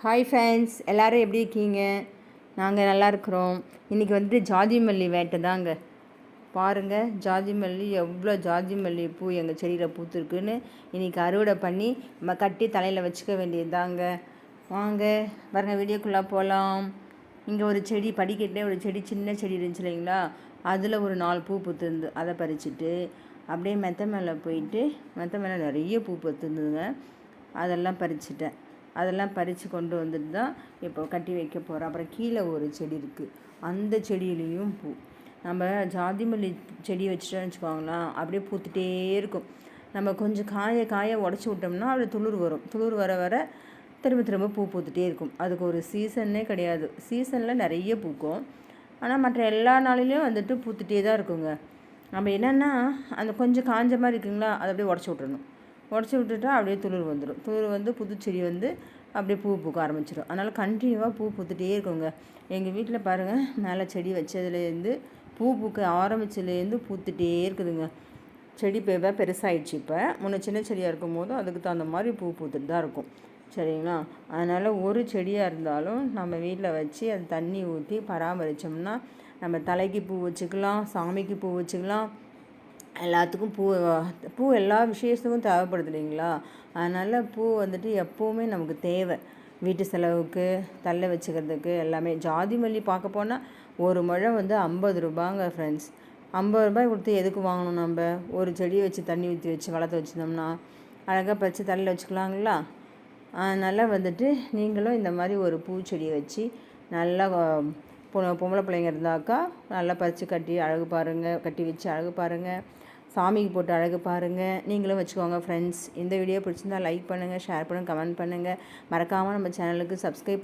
Hi friends, எல்லோரும் எப்படி இருக்கீங்க? நாங்கள் நல்லா இருக்கிறோம். இன்றைக்கி வந்துட்டு ஜாதி மல்லி வேட்டை தாங்க. பாருங்கள், ஜாதி மல்லி எவ்வளோ ஜாதி மல்லி பூ எங்கள் செடியில் பூத்துருக்குன்னு இன்றைக்கி அறுவடை பண்ணி நம்ம கட்டி தலையில் வச்சுக்க வேண்டியது தாங்க. வாங்க பாருங்கள், வீடியோக்குள்ளே போகலாம். இங்கே ஒரு செடி படிக்கட்டிலே ஒரு செடி, சின்ன செடி இருந்துச்சு இல்லைங்களா, அதில் ஒரு 4 பூ பூத்துருந்து அதை பறிச்சுட்டு அப்படியே மெத்த மேலே போயிட்டு, மெத்த மேலே நிறைய பூ பூத்துருந்துங்க, அதெல்லாம் பறிச்சுட்டேன். அதெல்லாம் பறித்து கொண்டு வந்துட்டு தான் இப்போ கட்டி வைக்க போகிறோம். அப்புறம் கீழே ஒரு செடி இருக்குது, அந்த செடியிலையும் பூ. நம்ம ஜாதி மல்லி செடி வச்சுட்டோன்னு வச்சுக்கோங்களேன், அப்படியே பூத்துட்டே இருக்கும். நம்ம கொஞ்சம் காய காய உடச்சி விட்டோம்னா அப்படியே துளிர் வரும். துளிர் வர வர திரும்ப திரும்ப பூ பூத்துட்டே இருக்கும். அதுக்கு ஒரு சீசன்னே கிடையாது. சீசனில் நிறைய பூக்கும், ஆனால் மற்ற எல்லா நாளிலையும் வந்துட்டு பூத்துட்டே தான் இருக்குங்க. நம்ம என்னென்னா அந்த கொஞ்சம் காஞ்ச மாதிரி இருக்குங்களா, அதை அப்படியே உடச்சி விட்டுறணும். உடச்சி விட்டுட்டா அப்படியே துளிர் வந்துடும். துளிர் வந்து புதுச்செடி வந்து அப்படியே பூ பூக்க ஆரம்பிச்சிடும். அதனால் கண்டினியூவாக பூ பூத்துகிட்டே இருக்குங்க. எங்கள் வீட்டில் பாருங்கள், மேலே செடி வச்சதுலேருந்து பூ பூக்க ஆரம்பிச்சதுலேருந்து பூத்துகிட்டே இருக்குதுங்க. செடி இப்போ பெருசாகிடுச்சு. இப்போ முன்ன சின்ன செடியாக இருக்கும் போதும் அதுக்கு தகுந்த மாதிரி பூ பூத்துட்டு தான் இருக்கும். சரிங்களா? அதனால் ஒரு செடியாக இருந்தாலும் நம்ம வீட்டில் வச்சு அது தண்ணி ஊற்றி பராமரித்தோம்னா நம்ம தலைக்கு பூ வச்சுக்கலாம், சாமிக்கு பூ வச்சுக்கலாம், எல்லாத்துக்கும் பூ எல்லா விசேஷத்துக்கும் தேவைப்படுது இல்லைங்களா? அதனால் பூ வந்துட்டு எப்போவுமே நமக்கு தேவை. வீட்டு செலவுக்கு, தள்ள வச்சுக்கிறதுக்கு எல்லாமே. ஜாதி மல்லி பார்க்க போனால் ஒரு முழம் வந்து 50 ரூபாங்க ஃப்ரெண்ட்ஸ். 50 ரூபாய் கொடுத்து எதுக்கு வாங்கணும்? நம்ம ஒரு செடியை வச்சு தண்ணி ஊற்றி வச்சு வளர்த்து வச்சுருந்தோம்னா அழகாக பறித்து தள்ளில் வச்சுக்கலாங்களா? அதனால் வந்துட்டு நீங்களும் இந்த மாதிரி ஒரு பூச்செடியை வச்சு நல்லா பொம்பளை பிள்ளைங்க இருந்தாக்கா நல்லா பறித்து கட்டி அழகு பாருங்கள், கட்டி வச்சு அழகு பாருங்கள், சாமிக்கு போட்டு அழகு பாருங்கள். நீங்களும் வச்சுக்கோங்க ஃப்ரெண்ட்ஸ். இந்த வீடியோ பிடிச்சிருந்தால் லைக் பண்ணுங்கள், ஷேர் பண்ணுங்கள், கமெண்ட் பண்ணுங்கள். மறக்காமல் நம்ம சேனலுக்கு சப்ஸ்கிரைப்